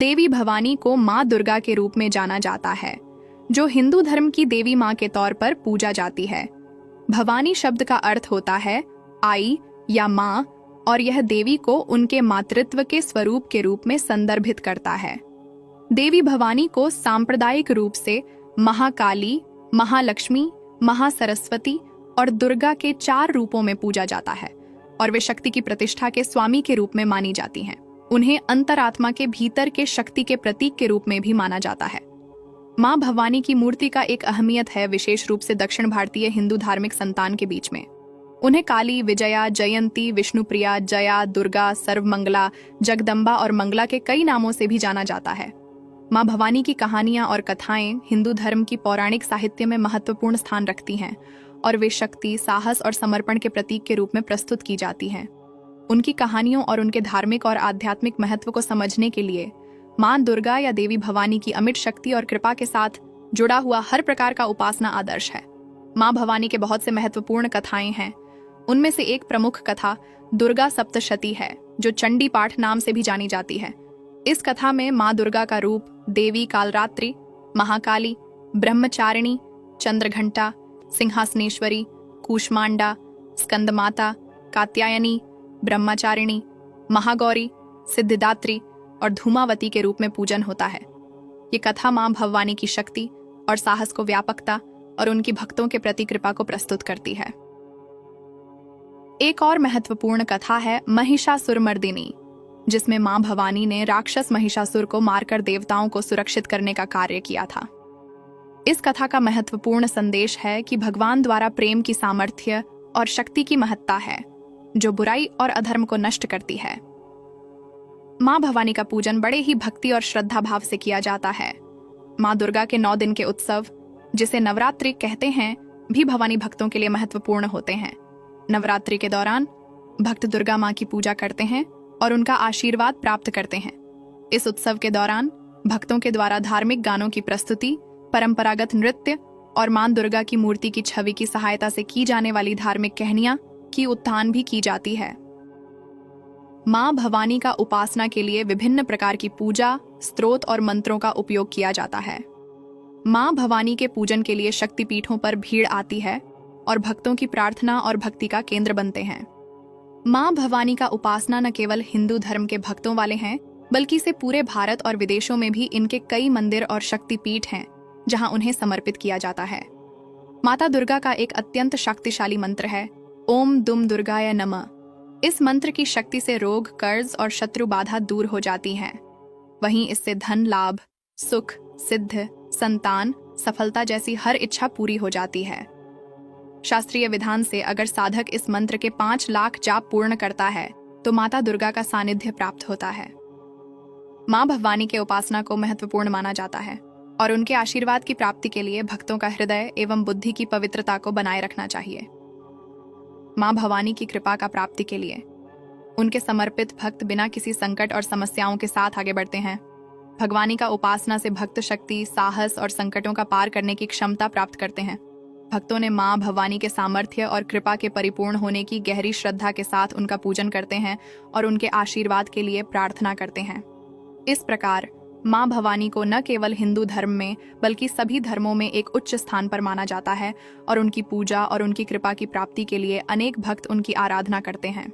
देवी भवानी को माँ दुर्गा के रूप में जाना जाता है, जो हिंदू धर्म की देवी माँ के तौर पर पूजा जाती है। भवानी शब्द का अर्थ होता है आई या माँ, और यह देवी को उनके मातृत्व के स्वरूप के रूप में संदर्भित करता है। देवी भवानी को सांप्रदायिक रूप से महाकाली, महालक्ष्मी, महासरस्वती और दुर्गा के 4 रूपों में पूजा जाता है, और वे शक्ति की प्रतिष्ठा के स्वामी के रूप में मानी जाती हैं। उन्हें अंतरात्मा के भीतर के शक्ति के प्रतीक के रूप में भी माना जाता है। माँ भवानी की मूर्ति का एक अहमियत है, विशेष रूप से दक्षिण भारतीय हिंदू धार्मिक संतान के बीच में। उन्हें काली, विजया, जयंती, विष्णुप्रिया, जया, दुर्गा, सर्वमंगला, जगदम्बा और मंगला के कई नामों से भी जाना जाता है। माँ भवानी की कहानियां और कथाएं हिंदू धर्म की पौराणिक साहित्य में महत्वपूर्ण स्थान रखती हैं, और वे शक्ति, साहस और समर्पण के प्रतीक के रूप में प्रस्तुत की जाती हैं। उनकी कहानियों और उनके धार्मिक और आध्यात्मिक महत्व को समझने के लिए माँ दुर्गा या देवी भवानी की अमिट शक्ति और कृपा के साथ जुड़ा हुआ हर प्रकार का उपासना आदर्श है। माँ भवानी के बहुत से महत्वपूर्ण कथाएं हैं। उनमें से एक प्रमुख कथा दुर्गा सप्तशती है, जो चंडी पाठ नाम से भी जानी जाती है। इस कथा में माँ दुर्गा का रूप देवी कालरात्रि, महाकाली, ब्रह्मचारिणी, चंद्रघंटा, सिंहासनेश्वरी, कूष्मांडा, स्कंदमाता, कात्यायनी, ब्रह्मचारिणी, महागौरी, सिद्धिदात्री और धूमावती के रूप में पूजन होता है। ये कथा माँ भवानी की शक्ति और साहस को, व्यापकता और उनकी भक्तों के प्रति कृपा को प्रस्तुत करती है। एक और महत्वपूर्ण कथा है महिषासुरमर्दिनी, जिसमें माँ भवानी ने राक्षस महिषासुर को मारकर देवताओं को सुरक्षित करने का कार्य किया था। इस कथा का महत्वपूर्ण संदेश है कि भगवान द्वारा प्रेम की सामर्थ्य और शक्ति की महत्ता है, जो बुराई और अधर्म को नष्ट करती है। माँ भवानी का पूजन बड़े ही भक्ति और श्रद्धा भाव से किया जाता है। माँ दुर्गा के 9 दिन के उत्सव, जिसे नवरात्रि कहते हैं, भी भवानी भक्तों के लिए महत्वपूर्ण होते हैं। नवरात्रि के दौरान भक्त दुर्गा माँ की पूजा करते हैं और उनका आशीर्वाद प्राप्त करते हैं। इस उत्सव के दौरान भक्तों के द्वारा धार्मिक गानों की प्रस्तुति, परंपरागत नृत्य और माँ दुर्गा की मूर्ति की छवि की सहायता से की जाने वाली धार्मिक कहानियां की उत्थान भी की जाती है। माँ भवानी का उपासना के लिए विभिन्न प्रकार की पूजा, स्तोत्र और मंत्रों का उपयोग किया जाता है। माँ भवानी के पूजन के लिए शक्तिपीठों पर भीड़ आती है और भक्तों की प्रार्थना और भक्ति का केंद्र बनते हैं। माँ भवानी का उपासना न केवल हिंदू धर्म के भक्तों वाले हैं, बल्कि इसे पूरे भारत और विदेशों में भी इनके कई मंदिर और शक्तिपीठ हैं, जहां उन्हें समर्पित किया जाता है। माता दुर्गा का एक अत्यंत शक्तिशाली मंत्र है, ओम दुम दुर्गाय नमः। इस मंत्र की शक्ति से रोग, कर्ज और शत्रु बाधा दूर हो जाती हैं। वहीं इससे धन लाभ, सुख, सिद्ध, संतान, सफलता जैसी हर इच्छा पूरी हो जाती है। शास्त्रीय विधान से अगर साधक इस मंत्र के 5 लाख जाप पूर्ण करता है, तो माता दुर्गा का सानिध्य प्राप्त होता है। माँ भवानी के उपासना को महत्वपूर्ण माना जाता है और उनके आशीर्वाद की प्राप्ति के लिए भक्तों का हृदय एवं बुद्धि की पवित्रता को बनाए रखना चाहिए। माँ भवानी की कृपा का प्राप्ति के लिए उनके समर्पित भक्त बिना किसी संकट और समस्याओं के साथ आगे बढ़ते हैं। भगवानी का उपासना से भक्त शक्ति, साहस और संकटों का पार करने की क्षमता प्राप्त करते हैं। भक्तों ने माँ भवानी के सामर्थ्य और कृपा के परिपूर्ण होने की गहरी श्रद्धा के साथ उनका पूजन करते हैं और उनके आशीर्वाद के लिए प्रार्थना करते हैं। इस प्रकार माँ भवानी को न केवल हिंदू धर्म में बल्कि सभी धर्मों में एक उच्च स्थान पर माना जाता है और उनकी पूजा और उनकी कृपा की प्राप्ति के लिए अनेक भक्त उनकी आराधना करते हैं।